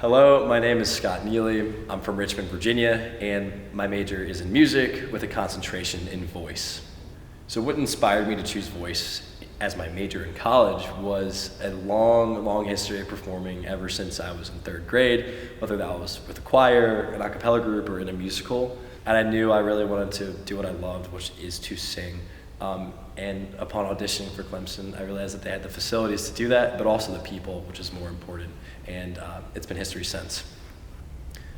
Hello, my name is Scott Neely. I'm from Richmond, Virginia, and my major is in music with a concentration in voice. So what inspired me to choose voice as my major in college was a long history of performing ever since I was in third grade, whether that was with a choir, an a cappella group, or in a musical. And I knew I really wanted to do what I loved, which is to sing. And upon auditioning for Clemson, I realized that they had the facilities to do that, but also the people, which is more important. And it's been history since.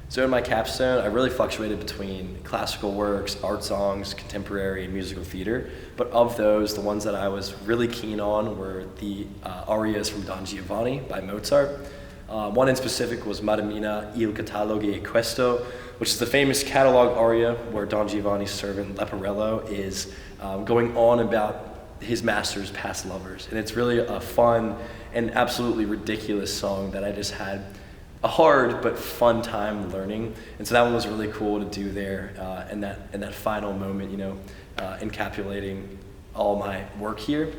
So in my capstone, I really fluctuated between classical works, art songs, contemporary, and musical theater. But of those, the ones that I was really keen on were the arias from Don Giovanni by Mozart. One in specific was Madamina il Catalogo e Questo, which is the famous catalog aria where Don Giovanni's servant Leporello is going on about his master's past lovers. And it's really a fun and absolutely ridiculous song that I just had a hard but fun time learning. And so that one was really cool to do there in that final moment, encapsulating all my work here.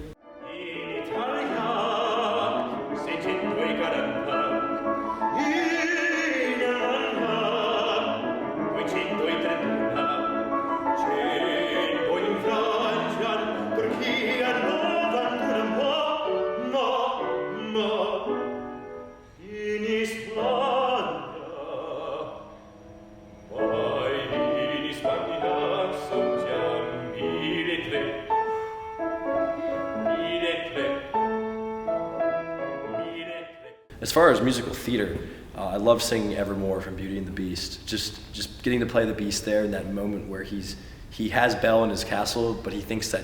As far as musical theater, I love singing Evermore from Beauty and the Beast. Just getting to play the Beast there in that moment where he has Belle in his castle, but he thinks that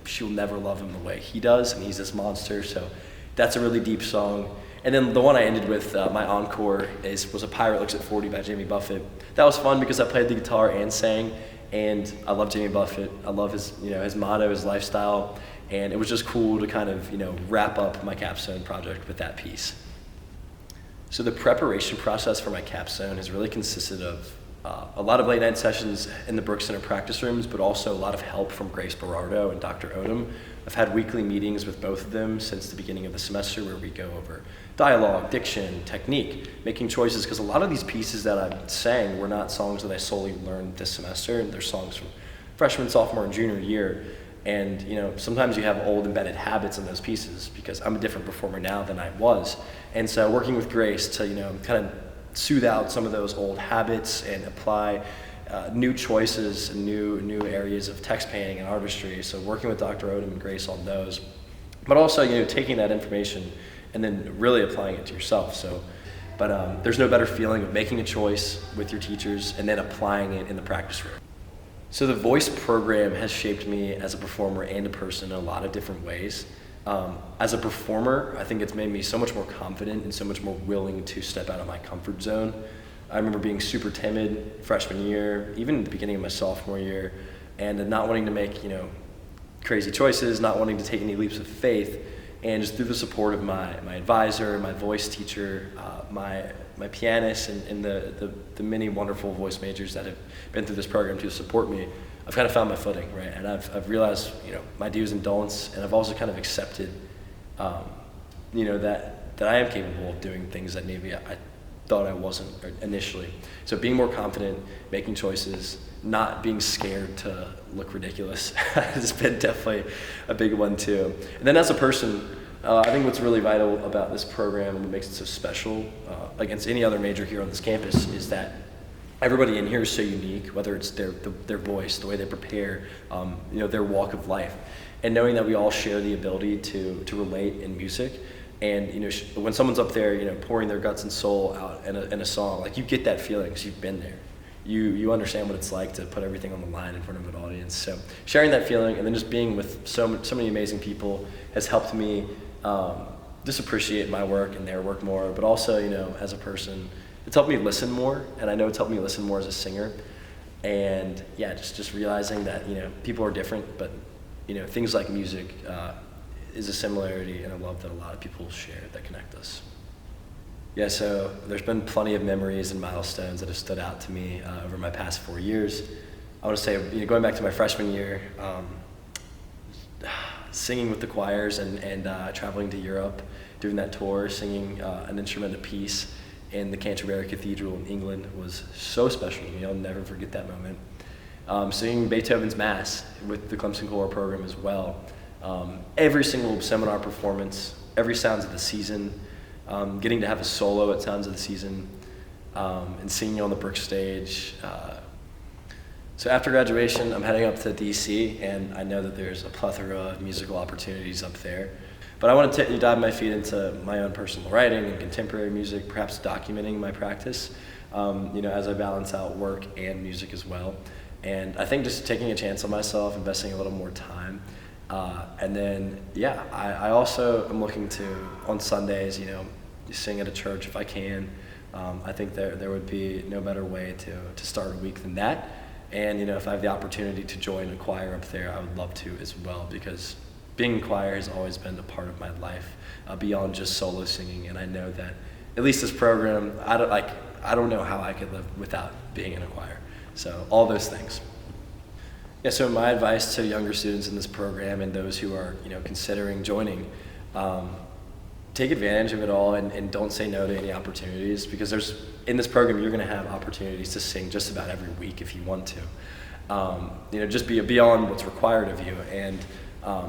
she'll never love him the way he does, and he's this monster. So that's a really deep song. And then the one I ended with, my encore, was A Pirate Looks at 40 by Jamie Buffett. That was fun because I played the guitar and sang, and I love Jamie Buffett. I love his motto, his lifestyle, and it was just cool to kind of wrap up my capstone project with that piece. So the preparation process for my capstone has really consisted of a lot of late night sessions in the Brooks Center practice rooms, but also a lot of help from Grace Berardo and Dr. Odom. I've had weekly meetings with both of them since the beginning of the semester where we go over dialogue, diction, technique, making choices, because a lot of these pieces that I sang were not songs that I solely learned this semester, and they're songs from freshman, sophomore, and junior year. And sometimes you have old embedded habits in those pieces because I'm a different performer now than I was. And so working with Grace to kind of soothe out some of those old habits and apply new choices and new areas of text painting and artistry. So working with Dr. Odom and Grace on those, but also taking that information and then really applying it to yourself. But there's no better feeling of making a choice with your teachers and then applying it in the practice room. So the voice program has shaped me as a performer and a person in a lot of different ways. As a performer, I think it's made me so much more confident and so much more willing to step out of my comfort zone. I remember being super timid freshman year, even at the beginning of my sophomore year, and not wanting to make crazy choices, not wanting to take any leaps of faith. And just through the support of my advisor, my voice teacher, my pianist, and the many wonderful voice majors that have been through this program to support me, I've kind of found my footing, right? And I've realized, my do's and don'ts, and I've also kind of accepted, that I am capable of doing things that maybe I thought I wasn't initially. So being more confident, making choices, not being scared to look ridiculous has been definitely a big one too. And then as a person, I think what's really vital about this program and what makes it so special against any other major here on this campus is that everybody in here is so unique, whether it's their voice, the way they prepare, their walk of life. And knowing that we all share the ability to relate in music. And when someone's up there, pouring their guts and soul out in a song, like you get that feeling because you've been there. You understand what it's like to put everything on the line in front of an audience. So sharing that feeling and then just being with so many amazing people has helped me just appreciate my work and their work more. But also, as a person, it's helped me listen more, and I know it's helped me listen more as a singer. And yeah, just realizing that people are different, but things like music is a similarity and a love that a lot of people share that connect us. Yeah, so there's been plenty of memories and milestones that have stood out to me over my past 4 years. I want to say, going back to my freshman year, singing with the choirs and traveling to Europe, doing that tour, singing an instrument apiece, in the Canterbury Cathedral in England was so special to me. I'll never forget that moment. Singing Beethoven's Mass with the Clemson Choral program as well. Every single seminar performance, every Sounds of the Season, getting to have a solo at Sounds of the Season, and singing on the Brook stage. So after graduation, I'm heading up to DC, and I know that there's a plethora of musical opportunities up there. But I want to dive my feet into my own personal writing and contemporary music, perhaps documenting my practice, as I balance out work and music as well. And I think just taking a chance on myself, investing a little more time. And then, I also am looking to, on Sundays, sing at a church if I can. I think there would be no better way to start a week than that. And, if I have the opportunity to join a choir up there, I would love to as well, because being in choir has always been a part of my life, beyond just solo singing. And I know that, at least this program, I don't know how I could live without being in a choir. So all those things. Yeah, so my advice to younger students in this program and those who are, considering joining, take advantage of it all and don't say no to any opportunities, because in this program you're going to have opportunities to sing just about every week if you want to. Just be beyond what's required of you, and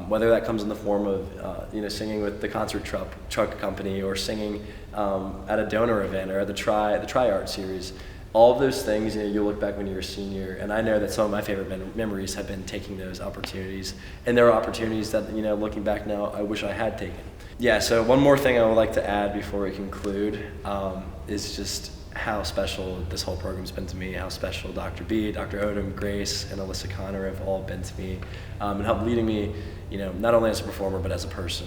whether that comes in the form of singing with the concert truck company, or singing at a donor event, or at the Try Art series. All of those things, you'll look back when you're a senior, and I know that some of my favorite memories have been taking those opportunities, and there are opportunities that, looking back now, I wish I had taken. Yeah, so one more thing I would like to add before we conclude is just how special this whole program's been to me, how special Dr. B, Dr. Odom, Grace, and Alyssa Connor have all been to me, and helped leading me, not only as a performer, but as a person.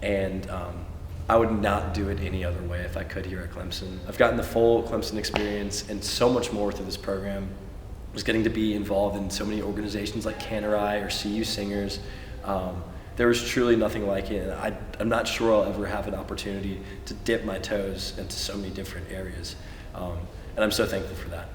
And I would not do it any other way if I could here at Clemson. I've gotten the full Clemson experience and so much more through this program. I was getting to be involved in so many organizations like Cannerai or CU Singers. There was truly nothing like it, and I'm not sure I'll ever have an opportunity to dip my toes into so many different areas. And I'm so thankful for that.